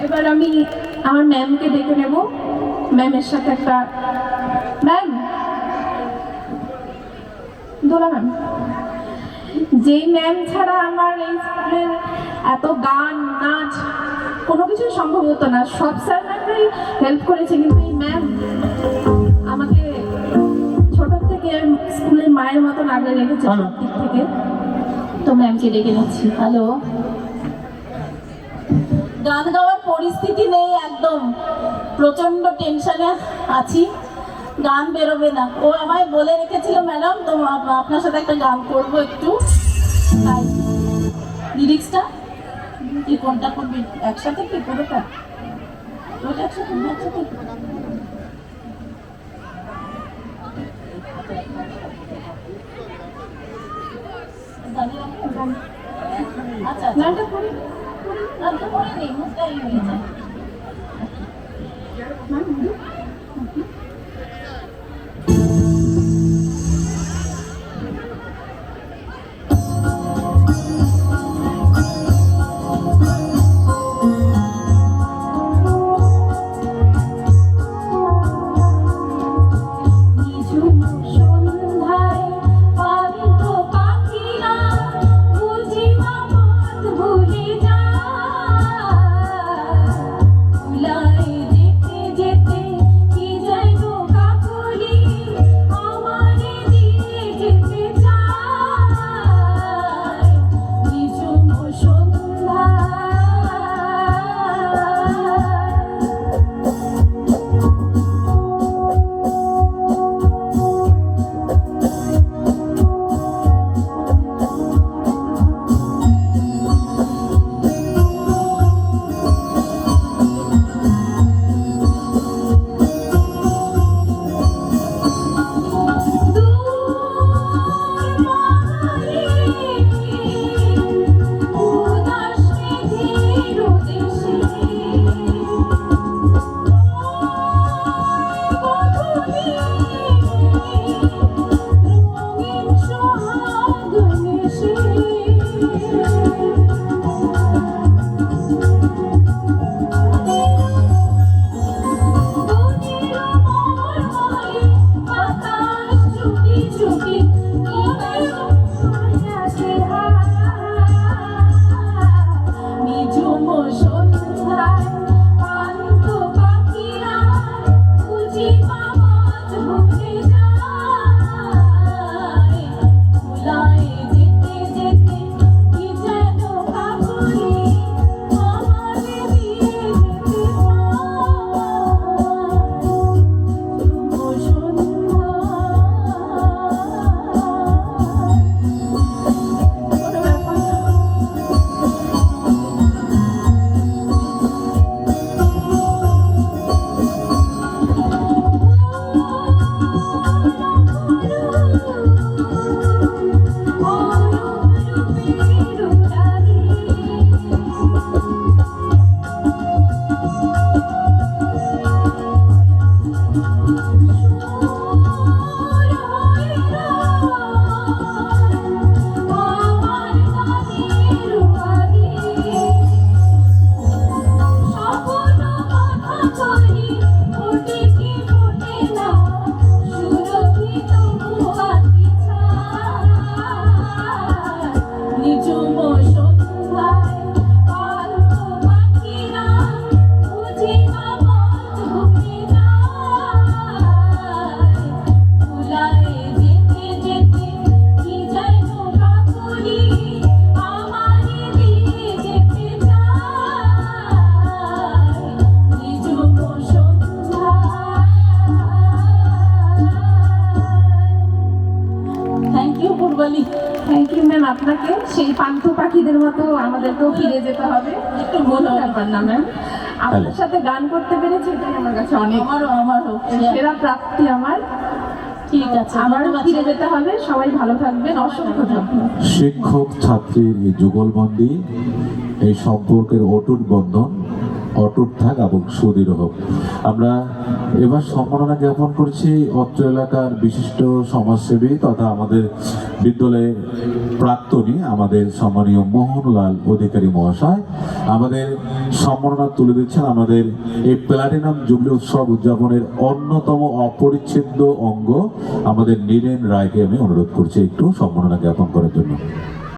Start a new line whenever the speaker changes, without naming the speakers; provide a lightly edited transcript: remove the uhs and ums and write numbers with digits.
এবার আমি আমার ম্যামকে ডেকে নেব। ম্যামের সাথে একটা ম্যাম, দোলা ম্যাম, যেই ম্যাম ছাড়া আমার এই স্কুলের এত গান নাচ কোনো কিছু সম্ভব হতো না। সব স্যার ম্যামরাই হেল্প করেছে, কিন্তু এই ম্যাম আমাকে ছোট থেকে স্কুলের মায়ের মতন আগলে রেখেছে সব দিক থেকে। তো ম্যামকে ডেকে নিচ্ছি। হ্যালো।
গান গাওয়ার পরিস্থিতি নেই, একদম প্রচন্ড টেনশনে আছি, গান বেরোবে না। ও আমায় বলে রেখেছিল ম্যাডাম তো আপনার সাথে একটা গান করবো একটু, তাই লিরিক্সটা কি কোনটা করবি একসাথে, কি পুরোটা ওটা একসাথে একসাথে আচ্ছা গানটা করি, গানটা করে নেই, মুখটা হয়ে যায়। বলি।
থ্যাংক ইউ ম্যাম আপনাকে। সেই পান্থ পাখিদের মতো আমাদেরকেও ফিরে যেতে হবে, একটু কোনো ব্যাপার না ম্যাম। আপনার সাথে গান করতে পেরেছি এটাই আমার কাছে অনেক,
আমারও
সেরা প্রাপ্তি আমার।
ঠিক আছে,
আবার
ধন্যবাদ।
ফিরে যেতে হবে, সবাই ভালো থাকবেন, অসংখ্য ধন্যবাদ।
শিক্ষক ছাত্রীর এই যুগলবন্দি, এই সম্পর্কের অটুট বন্ধন অটুট থাক এবং সুদৃঢ় হোক। আমরা এবার সম্মাননা জ্ঞাপন করছি অত্র এলাকার বিশিষ্ট সমাজসেবী তথা আমাদের বিদ্যালয়ের প্রাক্তনী আমাদের সম্মানীয় মোহনলাল অধিকারী মহাশয়। আমাদের সম্মাননা তুলে দিচ্ছেন আমাদের এই প্লাটিনাম জুবলি উৎসব উদযাপনের অন্যতম অপরিচ্ছেদ্য অঙ্গ আমাদের নীরেন রায়কে আমি অনুরোধ করছি একটু সম্মাননা জ্ঞাপন করার জন্য।